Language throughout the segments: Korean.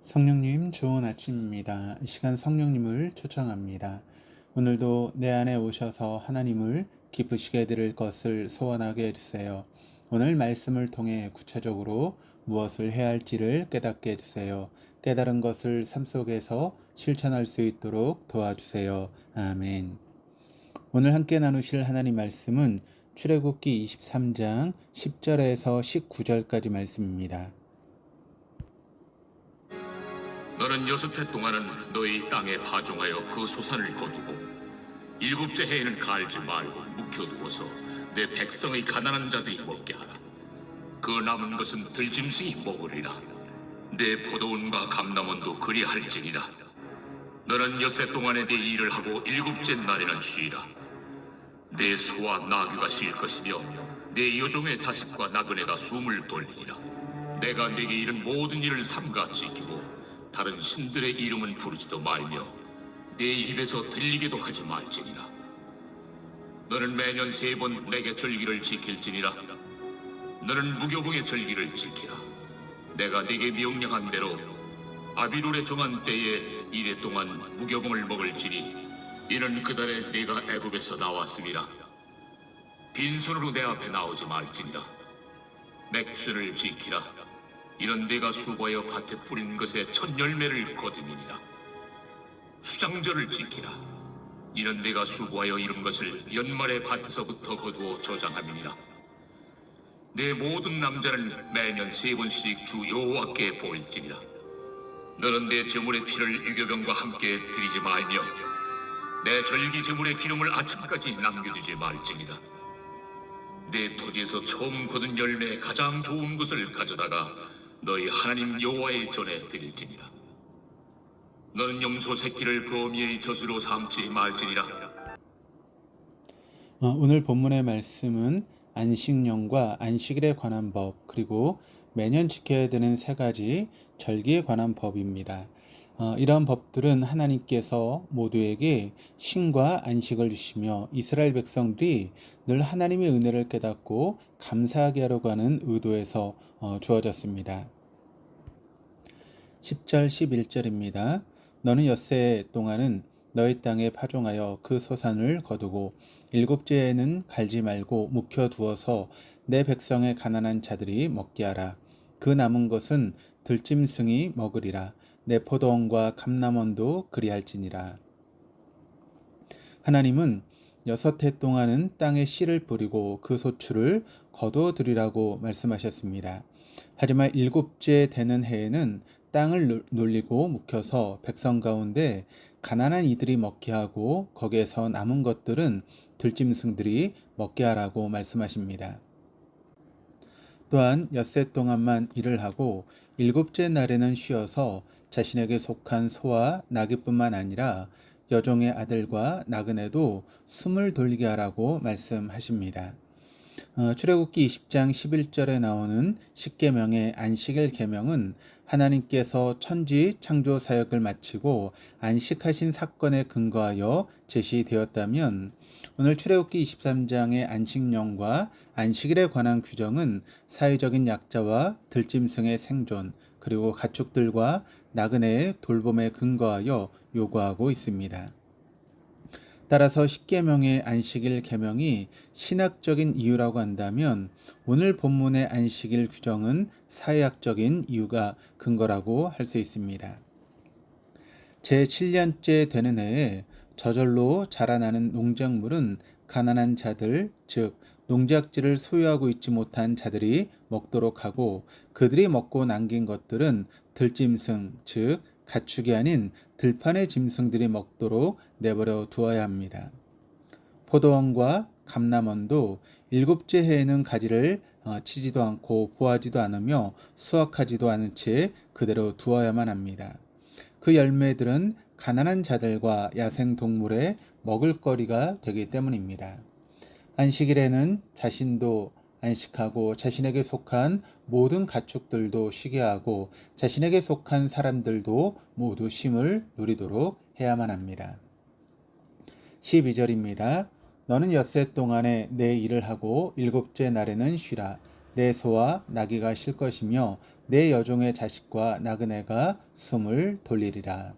성령님 좋은 아침입니다. 이 시간 성령님을 초청합니다. 오늘도 내 안에 오셔서 하나님을 기쁘시게 드릴 것을 소원하게 해주세요. 오늘 말씀을 통해 구체적으로 무엇을 해야 할지를 깨닫게 해주세요. 깨달은 것을 삶 속에서 실천할 수 있도록 도와주세요. 아멘. 오늘 함께 나누실 하나님 말씀은 출애굽기 23장 10절에서 19절까지 말씀입니다. 너는 6해 동안은 너희 땅에 파종하여 그 소산을 거두고 7째 해에는 갈지 말고 묵혀두어서 내 백성의 가난한 자들이 먹게 하라. 그 남은 것은 들짐승이 먹으리라. 내 포도원과 감람원도 그리할지니라. 너는 6해 동안에 내 일을 하고 7째 날에는 쉬라. 내 소와 나귀가 쉴 것이며 내 여종의 자식과 나그네가 숨을 돌리리라. 내가 네게 이른 모든 일을 삼가 지키고 다른 신들의 이름은 부르지도 말며 내 입에서 들리게도 하지 말지니라. 너는 매년 3번 내게 절기를 지킬지니라. 너는 무교봉의 절기를 지키라. 내가 네게 명령한 대로 아비롤에 정한 때에 1해 동안 무교봉을 먹을지니 이는 그달에 네가 애굽에서 나왔음이라. 빈손으로 내 앞에 나오지 말지니라. 맥주를 지키라. 이런 내가 수고하여 밭에 뿌린 것의 첫 열매를 거두니라. 수장절을 지키라. 이런 내가 수고하여 이룬 것을 연말에 밭에서부터 거두어 저장함이니라. 내 모든 남자는 매년 3번씩 주 여호와께 보일지니라. 너는 내 제물의 피를 유교병과 함께 드리지 말며 내 절기 제물의 기름을 아침까지 남겨두지 말지니라. 내 토지에서 처음 거둔 열매의 가장 좋은 것을 가져다가 너희 하나님 여호와의 전에 드릴지니라. 너는 염소 새끼를 거미의 젖으로 삼지 말지니라. 오늘 본문의 말씀은 안식년과 안식일에 관한 법, 그리고 매년 지켜야 되는 3가지 절기에 관한 법입니다. 이러한 법들은 하나님께서 모두에게 쉼과 안식을 주시며 이스라엘 백성들이 늘 하나님의 은혜를 깨닫고 감사하게 하려고 하는 의도에서 주어졌습니다. 10절 11절입니다. 너는 6해 동안은 너희 땅에 파종하여 그 소산을 거두고 7째 해에는 갈지 말고 묵혀두어서 내 백성의 가난한 자들이 먹게 하라. 그 남은 것은 들짐승이 먹으리라. 내 포도원과 감람원도 그리할지니라. 하나님은 6해 동안은 땅에 씨를 뿌리고 그 소출을 거두어들이라고 말씀하셨습니다. 하지만 7째 되는 해에는 땅을 놀리고 묵혀서 백성 가운데 가난한 이들이 먹게 하고 거기에서 남은 것들은 들짐승들이 먹게 하라고 말씀하십니다. 또한 6해 동안만 일을 하고 7째 날에는 쉬어서 자신에게 속한 소와 나귀뿐만 아니라 여종의 아들과 나그네도 숨을 돌리게 하라고 말씀하십니다. 출애굽기 20장 11절에 나오는 십계명의 안식일 계명은 하나님께서 천지 창조 사역을 마치고 안식하신 사건에 근거하여 제시되었다면, 오늘 출애굽기 23장의 안식년과 안식일에 관한 규정은 사회적인 약자와 들짐승의 생존, 그리고 가축들과 나그네의 돌봄에 근거하여 요구하고 있습니다. 따라서 십계명의 안식일 계명이 신학적인 이유라고 한다면, 오늘 본문의 안식일 규정은 사회학적인 이유가 근거라고 할 수 있습니다. 제7년째 되는 해에 저절로 자라나는 농작물은 가난한 자들, 즉 농작지를 소유하고 있지 못한 자들이 먹도록 하고, 그들이 먹고 남긴 것들은 들짐승, 즉 가축이 아닌 들판의 짐승들이 먹도록 내버려 두어야 합니다. 포도원과 감람원도 7째 해에는 가지를 치지도 않고 보하지도 않으며 수확하지도 않은 채 그대로 두어야만 합니다. 그 열매들은 가난한 자들과 야생동물의 먹을거리가 되기 때문입니다. 안식일에는 자신도 안식하고 자신에게 속한 모든 가축들도 쉬게 하고 자신에게 속한 사람들도 모두 쉼을 누리도록 해야만 합니다. 12절입니다. 너는 6해 동안에 내 일을 하고 7째 날에는 쉬라. 내 소와 나귀가 쉴 것이며 내 여종의 자식과 나그네가 숨을 돌리리라.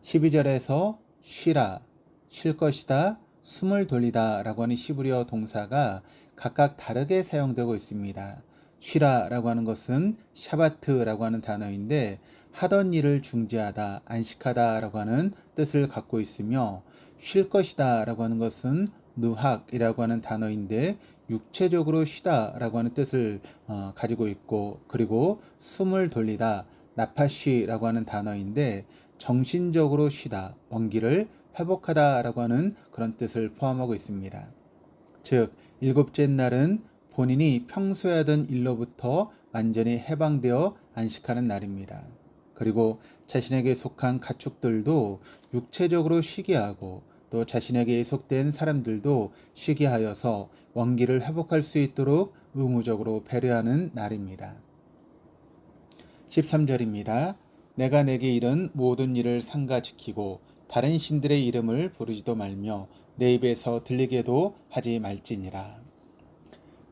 12절에서 쉬라, 쉴 것이다, 숨을 돌리다 라고 하는 히브리어 동사가 각각 다르게 사용되고 있습니다. 쉬라 라고 하는 것은 샤바트라고 하는 단어인데 하던 일을 중지하다, 안식하다 라고 하는 뜻을 갖고 있으며 쉴 것이다 라고 하는 것은 누학이라고 하는 단어인데 육체적으로 쉬다 라고 하는 뜻을 가지고 있고, 그리고 숨을 돌리다, 나파쉬라고 하는 단어인데 정신적으로 쉬다, 원기를 회복하다 라고 하는 그런 뜻을 포함하고 있습니다. 즉, 일곱째 날은 본인이 평소에 하던 일로부터 완전히 해방되어 안식하는 날입니다. 그리고 자신에게 속한 가축들도 육체적으로 쉬게 하고 또 자신에게 속된 사람들도 쉬게 하여서 원기를 회복할 수 있도록 의무적으로 배려하는 날입니다. 13절입니다. 내가 내게 이른 모든 일을 삼가 지키고 다른 신들의 이름을 부르지도 말며 내 입에서 들리게도 하지 말지니라.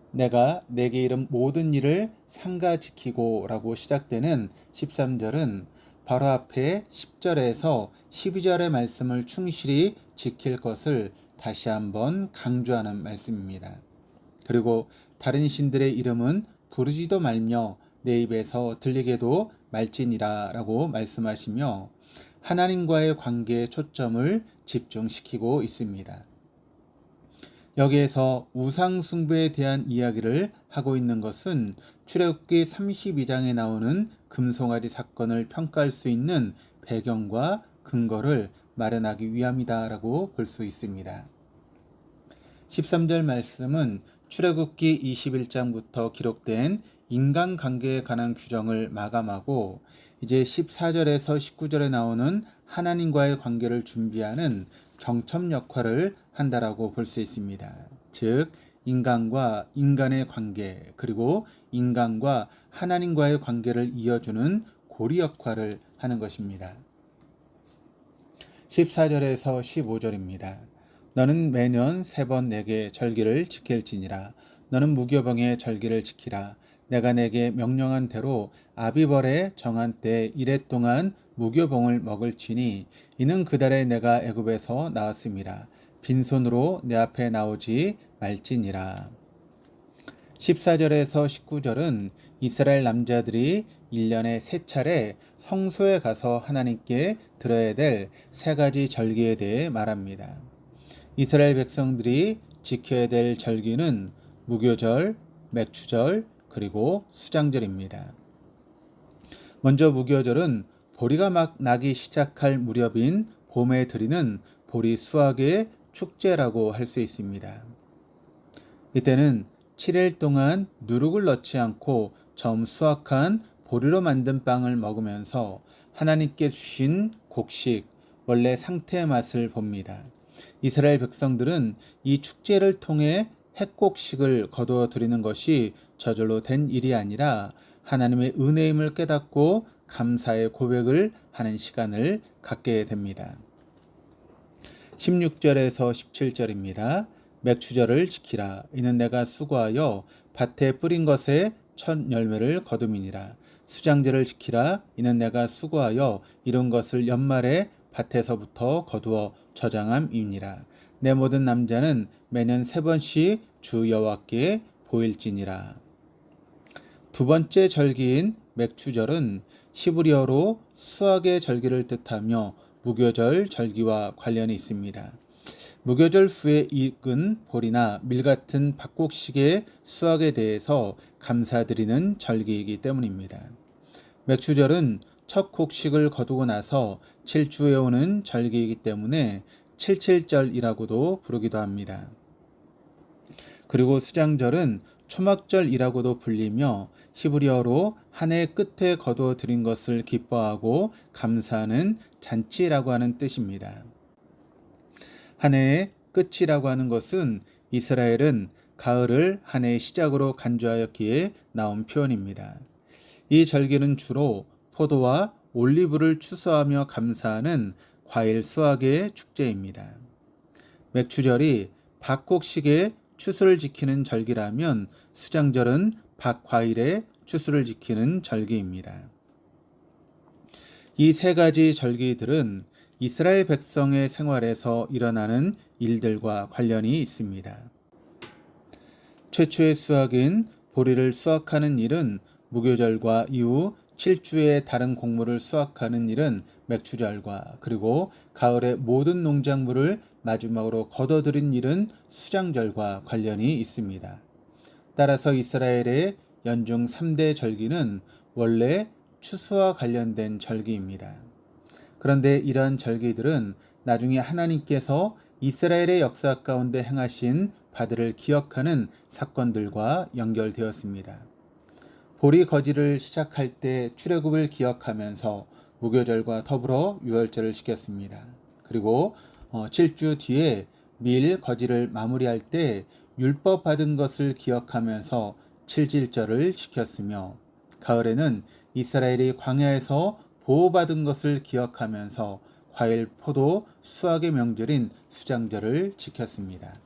내가 내게 이른 모든 일을 삼가 지키고 라고 시작되는 13절은 바로 앞에 10절에서 12절의 말씀을 충실히 지킬 것을 다시 한번 강조하는 말씀입니다. 그리고 다른 신들의 이름은 부르지도 말며 내 입에서 들리게도 말지니라 라고 말씀하시며 하나님과의 관계에 초점을 집중시키고 있습니다. 여기에서 우상숭배에 대한 이야기를 하고 있는 것은 출애굽기 32장에 나오는 금송아지 사건을 평가할 수 있는 배경과 근거를 마련하기 위함이다라고 볼 수 있습니다. 13절 말씀은 출애굽기 21장부터 기록된 인간관계에 관한 규정을 마감하고 이제 14절에서 19절에 나오는 하나님과의 관계를 준비하는 경첩 역할을 한다라고 볼 수 있습니다. 즉, 인간과 인간의 관계, 그리고 인간과 하나님과의 관계를 이어주는 고리 역할을 하는 것입니다. 14절에서 15절입니다. 너는 매년 3번 내게 절기를 지킬지니라. 너는 무교병의 절기를 지키라. 내가 내게 명령한 대로 아비벌에 정한 때 이래 동안 무교병을 먹을지니 이는 그달에 내가 애굽에서 나왔음이라. 빈손으로 내 앞에 나오지 말지니라. 14절에서 19절은 이스라엘 남자들이 1년에 3차례 성소에 가서 하나님께 드려야 될 3가지 절기에 대해 말합니다. 이스라엘 백성들이 지켜야 될 절기는 무교절, 맥추절, 그리고 수장절입니다. 먼저 무교절은 보리가 막 나기 시작할 무렵인 봄에 드리는 보리 수확의 축제라고 할 수 있습니다. 이때는 7일 동안 누룩을 넣지 않고 처음 수확한 보리로 만든 빵을 먹으면서 하나님께 주신 곡식, 원래 상태의 맛을 봅니다. 이스라엘 백성들은 이 축제를 통해 핵곡식을 거두어 드리는 것이 저절로 된 일이 아니라 하나님의 은혜임을 깨닫고 감사의 고백을 하는 시간을 갖게 됩니다. 16절에서 17절입니다. 맥추절을 지키라. 이는 내가 수고하여 밭에 뿌린 것에 첫 열매를 거둠이니라. 수장절을 지키라. 이는 내가 수고하여 이룬 것을 연말에 밭에서부터 거두어 저장함이니라. 내 모든 남자는 매년 3번씩 주 여호와께 보일지니라. 두 번째 절기인 맥추절은 히브리어로 수확의 절기를 뜻하며 무교절 절기와 관련이 있습니다. 무교절 후에 익은 보리나 밀 같은 밭곡식의 수확에 대해서 감사드리는 절기이기 때문입니다. 맥추절은 첫 곡식을 거두고 나서 7주에 오는 절기이기 때문에 칠칠절이라고도 부르기도 합니다. 그리고 수장절은 초막절이라고도 불리며 히브리어로 한 해 끝에 거두어 들인 것을 기뻐하고 감사하는 잔치라고 하는 뜻입니다. 한 해의 끝이라고 하는 것은 이스라엘은 가을을 한 해의 시작으로 간주하였기에 나온 표현입니다. 이 절기는 주로 포도와 올리브를 추수하며 감사하는 과일 수확의 축제입니다. 맥추절이 밭곡식의 추수를 지키는 절기라면 수장절은 박과일의 추수를 지키는 절기입니다. 이 세 가지 절기들은 이스라엘 백성의 생활에서 일어나는 일들과 관련이 있습니다. 최초의 수확인 보리를 수확하는 일은 무교절과 이후 7주의 다른 곡물을 수확하는 일은 맥추절과 그리고 가을의 모든 농작물을 마지막으로 거둬들인 일은 수장절과 관련이 있습니다. 따라서 이스라엘의 연중 3대 절기는 원래 추수와 관련된 절기입니다. 그런데 이러한 절기들은 나중에 하나님께서 이스라엘의 역사 가운데 행하신 바들을 기억하는 사건들과 연결되었습니다. 보리 거지를 시작할 때 출애굽을 기억하면서 무교절과 더불어 유월절을 지켰습니다. 그리고 7주 뒤에 밀 거지를 마무리할 때 율법 받은 것을 기억하면서 칠칠절을 지켰으며 가을에는 이스라엘이 광야에서 보호받은 것을 기억하면서 과일, 포도, 수확의 명절인 수장절을 지켰습니다.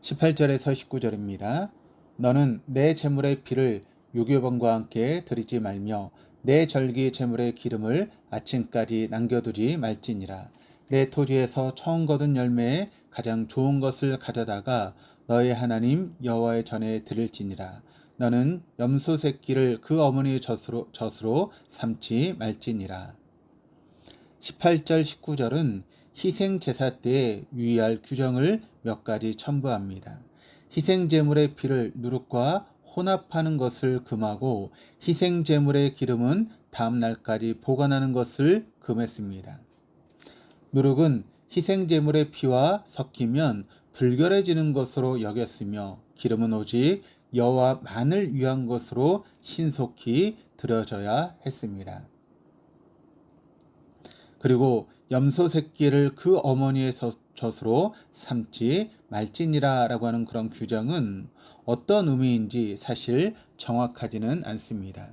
18절에서 19절입니다. 너는 내 제물의 피를 유교번과 함께 드리지 말며 내 절기 제물의 기름을 아침까지 남겨두지 말지니라. 내 토지에서 처음 거둔 열매에 가장 좋은 것을 가져다가 너의 하나님 여호와의 전에 드릴지니라. 너는 염소 새끼를 그 어머니의 젖으로 삼지 말지니라. 18절 19절은 희생 제사 때에 유의할 규정을 몇 가지 첨부합니다. 희생 제물의 피를 누룩과 혼합하는 것을 금하고 희생 제물의 기름은 다음 날까지 보관하는 것을 금했습니다. 누룩은 희생 제물의 피와 섞이면 불결해지는 것으로 여겼으며 기름은 오직 여호와만을 위한 것으로 신속히 드려져야 했습니다. 그리고 염소 새끼를 그 어머니의 젖으로 삼지 말지니라 라고 하는 그런 규정은 어떤 의미인지 사실 정확하지는 않습니다.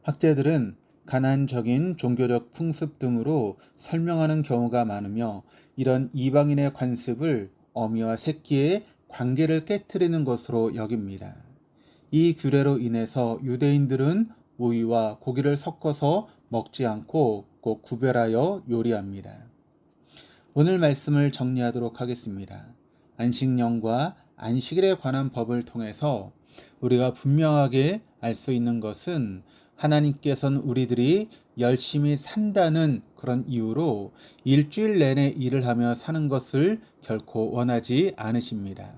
학자들은 가난적인 종교적 풍습 등으로 설명하는 경우가 많으며 이런 이방인의 관습을 어미와 새끼의 관계를 깨트리는 것으로 여깁니다. 이 규례로 인해서 유대인들은 우유와 고기를 섞어서 먹지 않고 꼭 구별하여 요리합니다. 오늘 말씀을 정리하도록 하겠습니다. 안식년과 안식일에 관한 법을 통해서 우리가 분명하게 알 수 있는 것은 하나님께서는 우리들이 열심히 산다는 그런 이유로 일주일 내내 일을 하며 사는 것을 결코 원하지 않으십니다.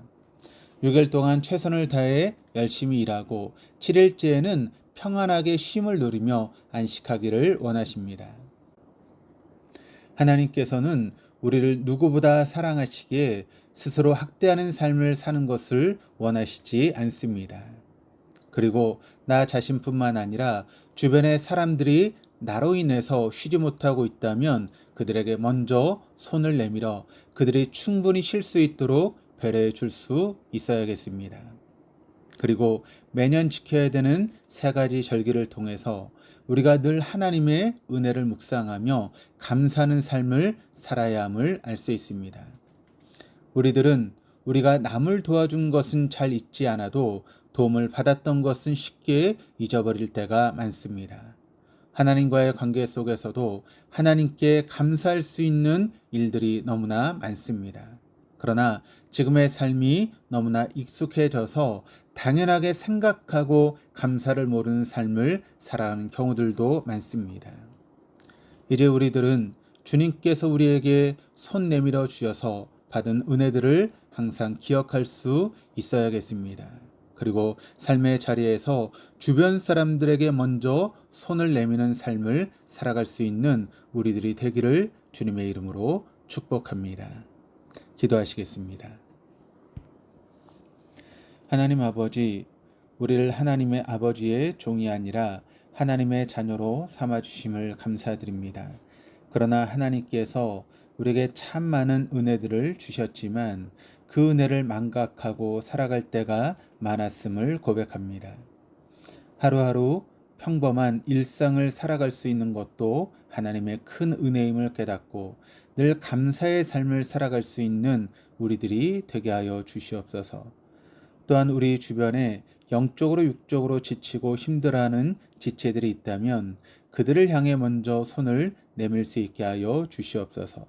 6일 동안 최선을 다해 열심히 일하고 7일째에는 평안하게 쉼을 누리며 안식하기를 원하십니다. 하나님께서는 우리를 누구보다 사랑하시기에 스스로 학대하는 삶을 사는 것을 원하시지 않습니다. 그리고 나 자신뿐만 아니라 주변의 사람들이 나로 인해서 쉬지 못하고 있다면 그들에게 먼저 손을 내밀어 그들이 충분히 쉴 수 있도록 배려해 줄 수 있어야겠습니다. 그리고 매년 지켜야 되는 세 가지 절기를 통해서 우리가 늘 하나님의 은혜를 묵상하며 감사하는 삶을 살아야 함을 알 수 있습니다. 우리들은 우리가 남을 도와준 것은 잘 잊지 않아도 도움을 받았던 것은 쉽게 잊어버릴 때가 많습니다. 하나님과의 관계 속에서도 하나님께 감사할 수 있는 일들이 너무나 많습니다. 그러나 지금의 삶이 너무나 익숙해져서 당연하게 생각하고 감사를 모르는 삶을 살아가는 경우들도 많습니다. 이제 우리들은 주님께서 우리에게 손 내밀어 주셔서 받은 은혜들을 항상 기억할 수 있어야겠습니다. 그리고 삶의 자리에서 주변 사람들에게 먼저 손을 내미는 삶을 살아갈 수 있는 우리들이 되기를 주님의 이름으로 축복합니다. 기도하시겠습니다. 하나님 아버지, 우리를 하나님의 아버지의 종이 아니라 하나님의 자녀로 삼아주심을 감사드립니다. 그러나 하나님께서 우리에게 참 많은 은혜들을 주셨지만 그 은혜를 망각하고 살아갈 때가 많았음을 고백합니다. 하루하루 평범한 일상을 살아갈 수 있는 것도 하나님의 큰 은혜임을 깨닫고 늘 감사의 삶을 살아갈 수 있는 우리들이 되게 하여 주시옵소서. 또한 우리 주변에 영적으로 육적으로 지치고 힘들어하는 지체들이 있다면 그들을 향해 먼저 손을 내밀 수 있게 하여 주시옵소서.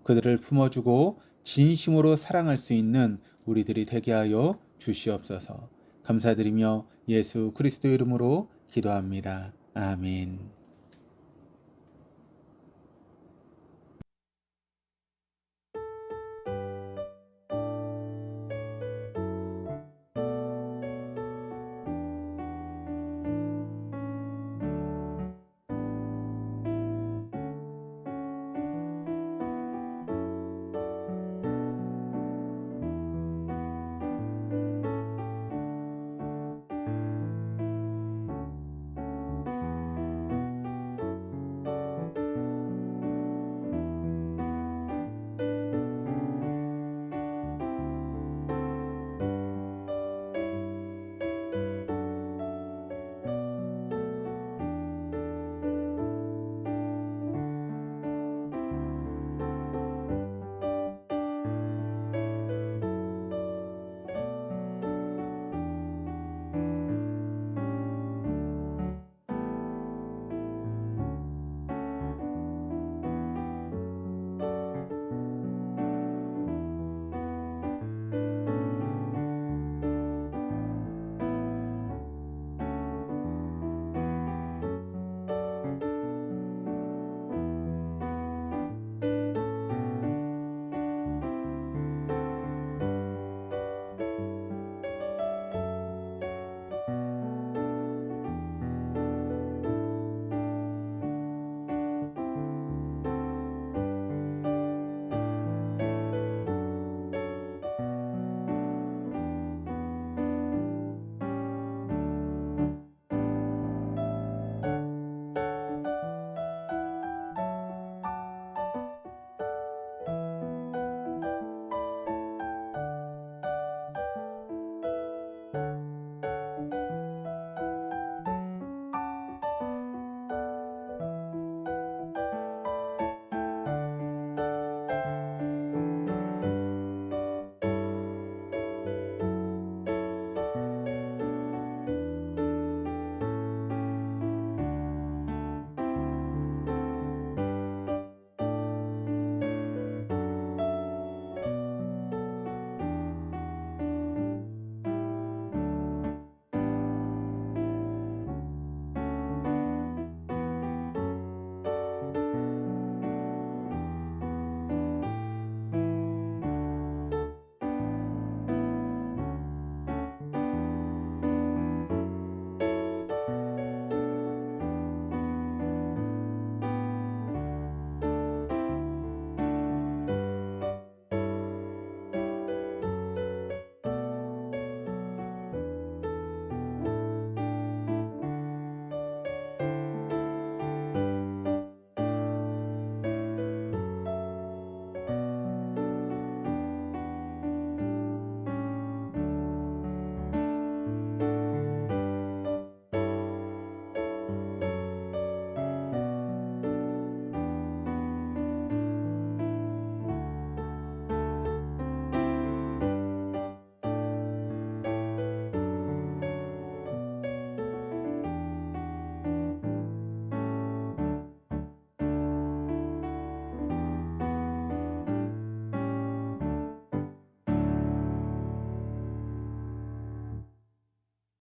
그들을 품어주고 진심으로 사랑할 수 있는 우리들이 되게 하여 주시옵소서. 감사드리며 예수 그리스도 이름으로 기도합니다. 아멘.